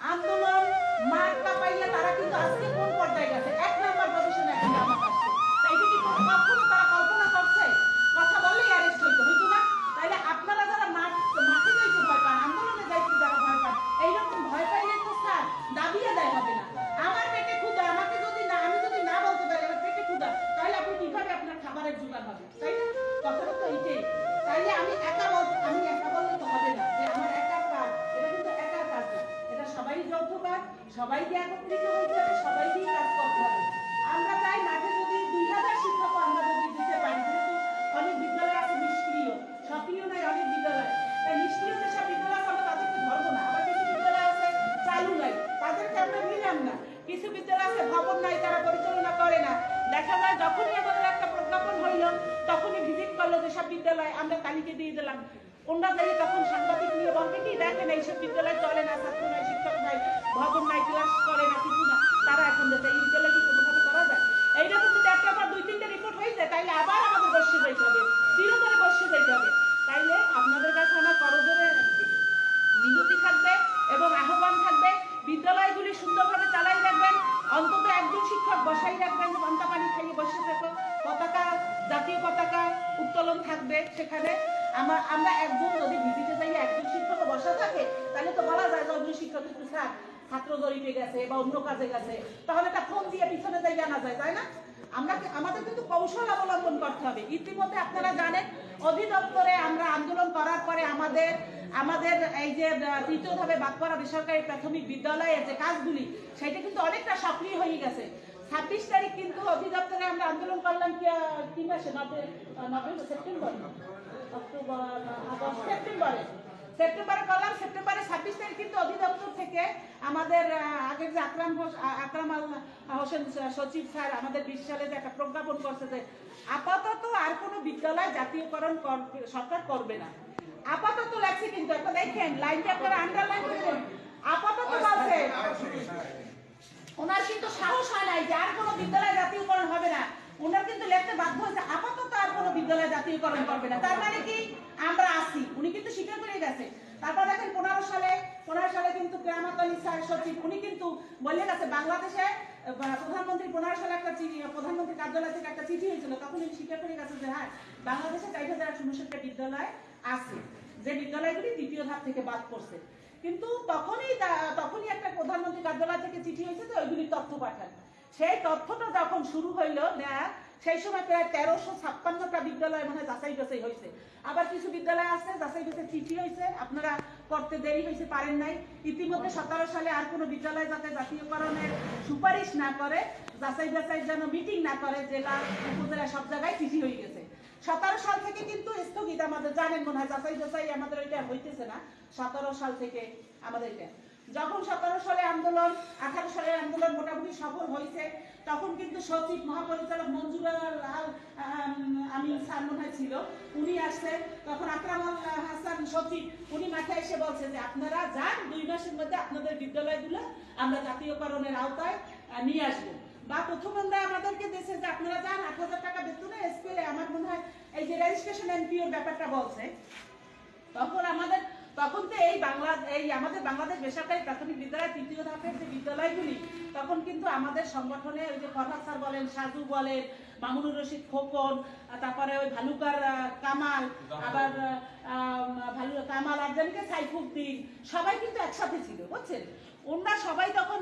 আন্দোলন মাঠ কাঁপাইয়া তারা কিন্তু আজকে কোন পর্যায়ে গেছে, 1 নম্বর পজিশনে এখন জামাত আসছে। তাই এটা কি কখনো তারা কল্পনা করছে? কথা বললেই অ্যারেস্ট হইতো না? তাইলে আপনারা যারা মাঠে যাইতে ভয় পান, আন্দোলনে যাইতে যারা ভয় পান, এইরকম ভয় পাইলে তো স্যার দাবি আদায় হবে না। আমার পেটে ক্ষুধা, আমাকে যদি না, আমি যদি না বলতে পারি আমার পেটে ক্ষুধা, তাহলে আপনি কিভাবে আপনার খাবারের জোগাড় হবে? তাই না? কথাটা তো এইটাই। তাইলে আমি একা বললে তো হবে না যে আমার একার কাজ, এটা কিন্তু একার কাজ না, এটা সবাই যৌথ কাজ, সবাইকে একত্রিত হইতে হবে, সবাইকেই কাজ করতে হবে। আমরা চাই মাঠে যদি 2000 শিক্ষক আমরা যদি দিতে পারি, যেহেতু অনেক বিদ্যালয় আছে নিষ্ক্রিয়, সক্রিয় নাই অনেক বিদ্যালয়, তাই নিষ্ক্রিয় যেসব বিদ্যালয় আমরা তাদেরকে ধরবো না। আবার কিছু বিদ্যালয় আছে চালু নাই, তাদেরকে আমরা নিলাম না। কিছু বিদ্যালয় আছে ভবন নাই, তারা পরিচালনা করে না। দেখা যায় যখনই আমাদের একটা প্রজ্ঞাপন হইল তখনই ভিজিট করলো যেসব বিদ্যালয়, আমরা তালিকা দিয়ে দিলাম। ওনারা যাই তখন সাংবাদিক নিয়ে বলবে কি, দেখেন এইসব বিদ্যালয় চলে না, ছাত্র নাই, শিক্ষক নাই, ভবন নাই, ক্লাস করে না, কিছু না, তারা এখন দেশে এই বিদ্যালয় কি কোনোভাবে করা যায়? এইটা তো যদি একটা আবার 2-3টা রিপোর্ট হয়ে যায় তাইলে আবার আমাদের বসে যাইতে হবে, চিরতরে বসে যাইতে হবে। তাইলে আপনাদের কাছে আমার করজোরে মিনতি থাকবে এবং আহ্বান থাকবে, বিদ্যালয়গুলি সুন্দরভাবে চালাই রাখবেন, অন্তত একজন শিক্ষক বসাই রাখবেন, পান্তা পানি খাইয়ে বসে থাকো, পতাকা, জাতীয় পতাকা উত্তোলন থাকবে সেখানে। আমরা একজন যদি ভিজিটে যাই একজন শিক্ষক বসা থাকে, তাহলে তো বলা যায় যে অন্য শিক্ষক একটু ছাত্র জড়িতে গেছে বা অন্য কাজে গেছে, তাহলে একটা ফোন দিয়ে পিছনে যাই জানা যায়, তাই না? আমাদের কিন্তু কৌশল অবলম্বন করতে হবে। ইতিমধ্যে আপনারা জানেন অধিদপ্তরে আমরা আন্দোলন করার পরে আমাদের এই যে তৃতীয়ভাবে বাদ পড়া বেসরকারি প্রাথমিক বিদ্যালয়ের যে কাজগুলি, সেটা কিন্তু অনেকটা সক্রিয় হয়ে গেছে। 26 তারিখ কিন্তু অধিদপ্তরে আমরা আন্দোলন করলাম কি মাসে, সেপ্টেম্বর, অক্টোবর, আগস্ট, সেপ্টেম্বরে করলাম। সেপ্টেম্বরে 26 তারিখ কিন্তু অধিদপ্তর থেকে আমাদের আগের যে আকরাম হোসেন সচিব স্যার আমাদের 20 সালে যে একটা প্রজ্ঞাপন করছে যে আপাতত আর কোনো বিদ্যালয় জাতীয়করণ সরকার করবে না। আপাতত লাগছে, কিন্তু একটা দেখেন লাইনটা আপনারা আন্ডারলাইন করবেন, আপাতত বলছে। ওনার কিন্তু সাহস হয় নাই যে আর কোনো বিদ্যালয় জাতীয়করণ হবে না, ওনার কিন্তু লিখতে বাধ্য হয়েছে আপাতত আর কোনো বিদ্যালয় জাতীয়করণ করবে না। তার মানে কি আমরা আসি, উনি কিন্তু স্বীকার করে গেছে। তারপর দেখেন 15 সালে কিন্তু কেরামত আলী স্যার সচিব উনি কিন্তু বলে গেছে বাংলাদেশে প্রধানমন্ত্রী 15 সালে একটা প্রধানমন্ত্রী কার্যালয় থেকে একটা চিঠি হয়েছিল, তখন উনি স্বীকার করে গেছে যে হ্যাঁ বাংলাদেশে 40,069টা বিদ্যালয় আছে, যে বিদ্যালয়গুলি দ্বিতীয় ধাপ থেকে বাদ পড়ছে। কিন্তু তখনই একটা প্রধানমন্ত্রী কার্যালয় থেকে চিঠি হয়েছে যে ওইগুলির তথ্য পাঠান। সেই তথ্যটা যখন শুরু হইল নেয়া, সেই সময় প্রায় 1356টা বিদ্যালয় মানে যাচাই বাছাই হয়েছে। আবার কিছু বিদ্যালয় আছে যাচাই বাছাই চিঠি হয়েছে, আপনারা করতে দেরি হয়েছে, পারেন নাই। ইতিমধ্যে 17 সালে আর কোনো বিদ্যালয় যাতে জাতীয়করণের সুপারিশ না করে, যাচাই বাছাই যেন মিটিং না করে, জেলা উপজেলা সব জায়গায় চিঠি হয়ে গেছে। 17 সাল থেকে কিন্তু স্থগিত, আমাদের জানেন মনে হয় যাচাই বাছাই আমাদের ওইটা হইতেছে না। 17 সাল থেকে আমাদের এটা, যখন 17 সালে আন্দোলন, 18 সালে আন্দোলন মোটামুটি সফল হয়েছে, তখন কিন্তু সচিব মহাপরিচালক মঞ্জুরাল আমি স্যার মনে হয় ছিল, উনি আসছে। তখন আকরাম হাসান সচিব উনি মাঠে এসে বলছে যে আপনারা যান, 2 মাসের মধ্যে আপনাদের বিদ্যালয়গুলো আমরা জাতীয়করণের আওতায় নিয়ে আসবো। বা প্রথম আমরা আমাদেরকে দেশে যে আপনারা যান 8,000 টাকা বেতনে স্কুলে, আমার মনে হয় এই যে রেজিস্ট্রেশন এনপিওর ব্যাপারটা বলছে, তখন তো আমাদের বাংলাদেশ বেসরকারি প্রাথমিক বিদ্যালয় তৃতীয় ধাপের যে বিদ্যালয়গুলি, তখন কিন্তু আমাদের সংগঠনে ওই যে ফরহাদ স্যার বলেন, সাজু বলেন, মামুনুর রশিদ খোকন, তারপরে ওই ভালুকার কামাল, আবার কামাল আফজানিকে সাইফুদ্দিন, সবাই কিন্তু একসাথে ছিল, বুঝছেন? ওনারা সবাই তখন